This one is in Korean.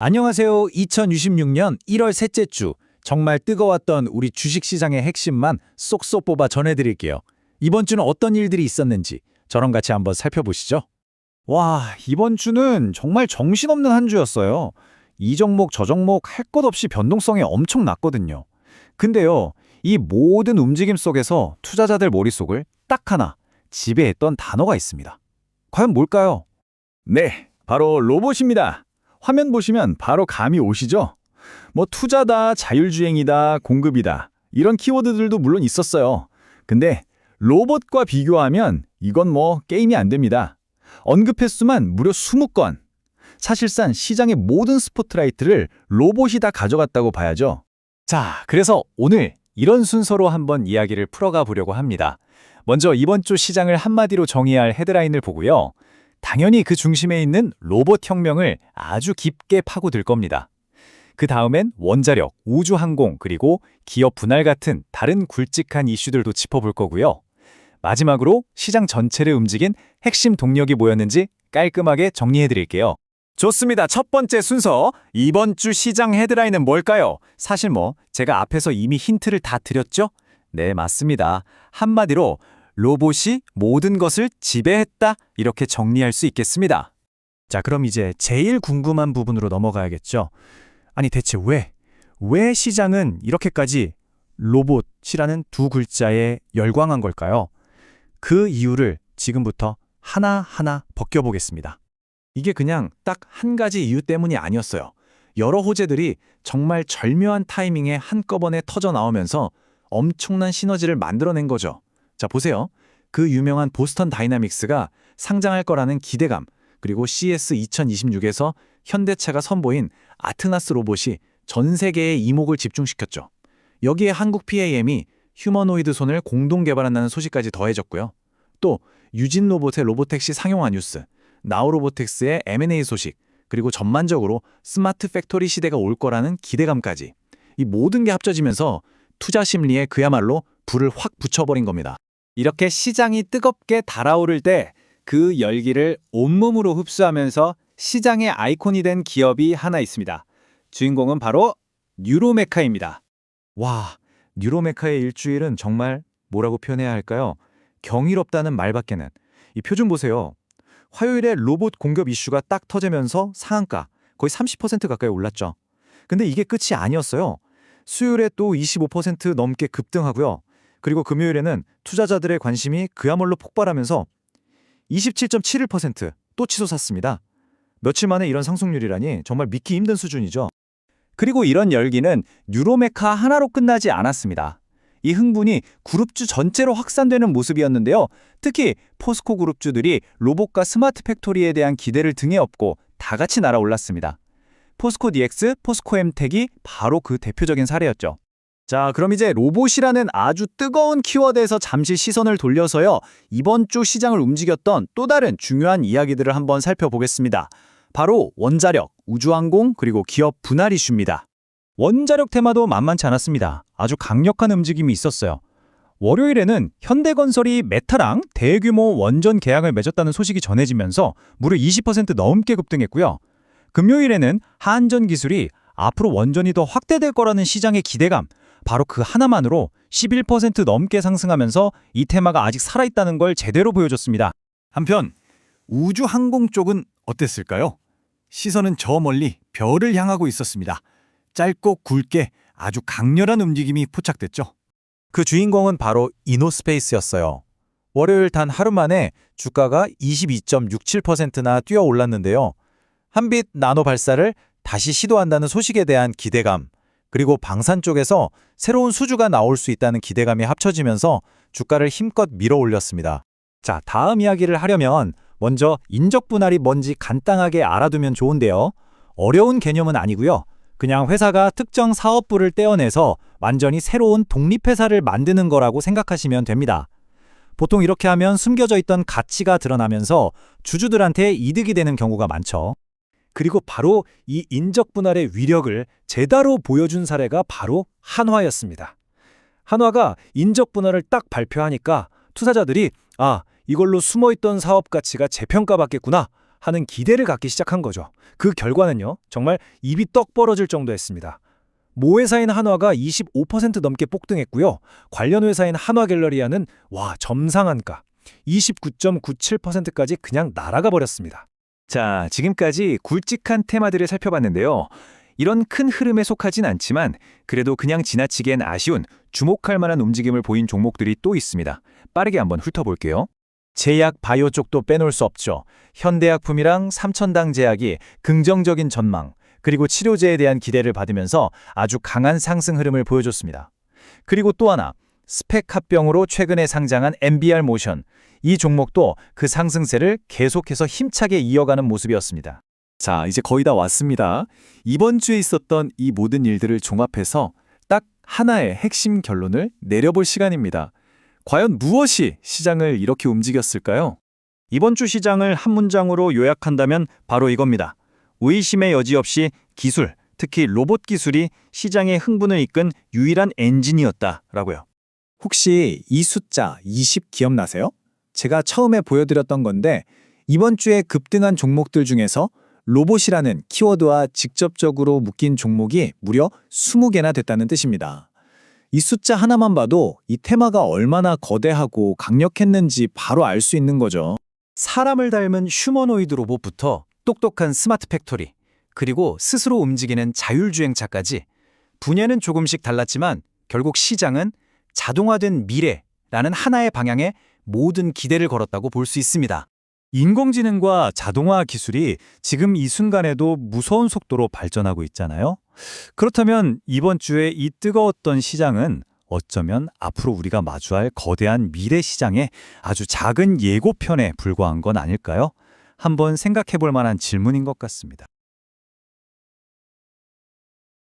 안녕하세요. 2026년 1월 셋째 주, 정말 뜨거웠던 우리 주식시장의 핵심만 쏙쏙 뽑아 전해드릴게요. 이번 주는 어떤 일들이 있었는지 저랑 같이 한번 살펴보시죠. 와, 이번 주는 정말 정신없는 한 주였어요. 이 종목 저 종목 할 것 없이 변동성이 엄청 났거든요. 근데요, 이 모든 움직임 속에서 투자자들 머릿속을 딱 하나 지배했던 단어가 있습니다. 과연 뭘까요? 네, 바로 로봇입니다. 화면 보시면 바로 감이 오시죠? 뭐 투자다, 자율주행이다, 공급이다 이런 키워드들도 물론 있었어요. 근데 로봇과 비교하면 이건 뭐 게임이 안 됩니다. 언급 횟수만 무려 20건. 사실상 시장의 모든 스포트라이트를 로봇이 다 가져갔다고 봐야죠. 자, 그래서 오늘 이런 순서로 한번 이야기를 풀어가 보려고 합니다. 먼저 이번 주 시장을 한마디로 정의해야 할 헤드라인을 보고요. 당연히 그 중심에 있는 로봇 혁명을 아주 깊게 파고들 겁니다. 그 다음엔 원자력, 우주항공, 그리고 기업 분할 같은 다른 굵직한 이슈들도 짚어볼 거고요. 마지막으로 시장 전체를 움직인 핵심 동력이 뭐였는지 깔끔하게 정리해드릴게요. 좋습니다. 첫 번째 순서, 이번 주 시장 헤드라인은 뭘까요? 사실 제가 앞에서 이미 힌트를 다 드렸죠? 네, 맞습니다. 한마디로 로봇이 모든 것을 지배했다, 이렇게 정리할 수 있겠습니다. 자, 그럼 이제 제일 궁금한 부분으로 넘어가야겠죠. 아니 대체 왜 시장은 이렇게까지 로봇이라는 두 글자에 열광한 걸까요? 그 이유를 지금부터 하나하나 벗겨보겠습니다. 이게 그냥 딱 한 가지 이유 때문이 아니었어요. 여러 호재들이 정말 절묘한 타이밍에 한꺼번에 터져 나오면서 엄청난 시너지를 만들어낸 거죠. 자, 보세요. 그 유명한 보스턴 다이나믹스가 상장할 거라는 기대감, 그리고 CS 2026에서 현대차가 선보인 아트나스 로봇이 전 세계의 이목을 집중시켰죠. 여기에 한국 PAM이 휴머노이드 손을 공동 개발한다는 소식까지 더해졌고요. 또 유진 로봇의 로보택시 상용화 뉴스, 나우로보틱스의 M&A 소식, 그리고 전반적으로 스마트 팩토리 시대가 올 거라는 기대감까지, 이 모든 게 합쳐지면서 투자 심리에 그야말로 불을 확 붙여버린 겁니다. 이렇게 시장이 뜨겁게 달아오를 때 그 열기를 온몸으로 흡수하면서 시장의 아이콘이 된 기업이 하나 있습니다. 주인공은 바로 뉴로메카입니다. 와, 뉴로메카의 일주일은 정말 뭐라고 표현해야 할까요? 경이롭다는 말밖에는. 이 표준 보세요. 화요일에 로봇 공급 이슈가 딱 터지면서 상한가 거의 30% 가까이 올랐죠. 근데 이게 끝이 아니었어요. 수요일에 또 25% 넘게 급등하고요. 그리고 금요일에는 투자자들의 관심이 그야말로 폭발하면서 27.71% 또 치솟았습니다. 며칠 만에 이런 상승률이라니 정말 믿기 힘든 수준이죠. 그리고 이런 열기는 뉴로메카 하나로 끝나지 않았습니다. 이 흥분이 그룹주 전체로 확산되는 모습이었는데요. 특히 포스코 그룹주들이 로봇과 스마트 팩토리에 대한 기대를 등에 업고 다 같이 날아올랐습니다. 포스코 DX, 포스코 엠텍이 바로 그 대표적인 사례였죠. 자, 그럼 이제 로봇이라는 아주 뜨거운 키워드에서 잠시 시선을 돌려서요. 이번 주 시장을 움직였던 또 다른 중요한 이야기들을 한번 살펴보겠습니다. 바로 원자력, 우주항공, 그리고 기업 분할 이슈입니다. 원자력 테마도 만만치 않았습니다. 아주 강력한 움직임이 있었어요. 월요일에는 현대건설이 메타랑 대규모 원전 계약을 맺었다는 소식이 전해지면서 무려 20% 넘게 급등했고요. 금요일에는 한전기술이 앞으로 원전이 더 확대될 거라는 시장의 기대감, 바로 그 하나만으로 11% 넘게 상승하면서 이 테마가 아직 살아있다는 걸 제대로 보여줬습니다. 한편 우주항공 쪽은 어땠을까요? 시선은 저 멀리 별을 향하고 있었습니다. 짧고 굵게 아주 강렬한 움직임이 포착됐죠. 그 주인공은 바로 이노스페이스였어요. 월요일 단 하루 만에 주가가 22.67%나 뛰어 올랐는데요. 한빛 나노 발사를 다시 시도한다는 소식에 대한 기대감, 그리고 방산 쪽에서 새로운 수주가 나올 수 있다는 기대감이 합쳐지면서 주가를 힘껏 밀어 올렸습니다. 자, 다음 이야기를 하려면 먼저 인적 분할이 뭔지 간단하게 알아두면 좋은데요. 어려운 개념은 아니고요. 그냥 회사가 특정 사업부를 떼어내서 완전히 새로운 독립회사를 만드는 거라고 생각하시면 됩니다. 보통 이렇게 하면 숨겨져 있던 가치가 드러나면서 주주들한테 이득이 되는 경우가 많죠. 그리고 바로 이 인적 분할의 위력을 제대로 보여준 사례가 바로 한화였습니다. 한화가 인적 분할을 딱 발표하니까 투자자들이 이걸로 숨어있던 사업 가치가 재평가받겠구나 하는 기대를 갖기 시작한 거죠. 그 결과는요, 정말 입이 떡 벌어질 정도였습니다. 모 회사인 한화가 25% 넘게 폭등했고요. 관련 회사인 한화갤러리아는 점상한가 29.97%까지 그냥 날아가 버렸습니다. 자, 지금까지 굵직한 테마들을 살펴봤는데요. 이런 큰 흐름에 속하진 않지만 그래도 그냥 지나치기엔 아쉬운 주목할 만한 움직임을 보인 종목들이 또 있습니다. 빠르게 한번 훑어볼게요. 제약 바이오 쪽도 빼놓을 수 없죠. 현대약품이랑 삼천당 제약이 긍정적인 전망, 그리고 치료제에 대한 기대를 받으면서 아주 강한 상승 흐름을 보여줬습니다. 그리고 또 하나, 스펙 합병으로 최근에 상장한 MBR 모션. 이 종목도 그 상승세를 계속해서 힘차게 이어가는 모습이었습니다. 자, 이제 거의 다 왔습니다. 이번 주에 있었던 이 모든 일들을 종합해서 딱 하나의 핵심 결론을 내려볼 시간입니다. 과연 무엇이 시장을 이렇게 움직였을까요? 이번 주 시장을 한 문장으로 요약한다면 바로 이겁니다. 의심의 여지 없이 기술, 특히 로봇 기술이 시장의 흥분을 이끈 유일한 엔진이었다라고요. 혹시 이 숫자 20 기억나세요? 제가 처음에 보여드렸던 건데 이번 주에 급등한 종목들 중에서 로봇이라는 키워드와 직접적으로 묶인 종목이 무려 20개나 됐다는 뜻입니다. 이 숫자 하나만 봐도 이 테마가 얼마나 거대하고 강력했는지 바로 알 수 있는 거죠. 사람을 닮은 휴머노이드 로봇부터 똑똑한 스마트 팩토리, 그리고 스스로 움직이는 자율주행차까지 분야는 조금씩 달랐지만 결국 시장은 자동화된 미래라는 하나의 방향에 모든 기대를 걸었다고 볼 수 있습니다. 인공지능과 자동화 기술이 지금 이 순간에도 무서운 속도로 발전하고 있잖아요. 그렇다면 이번 주에 이 뜨거웠던 시장은 어쩌면 앞으로 우리가 마주할 거대한 미래 시장의 아주 작은 예고편에 불과한 건 아닐까요? 한번 생각해 볼 만한 질문인 것 같습니다.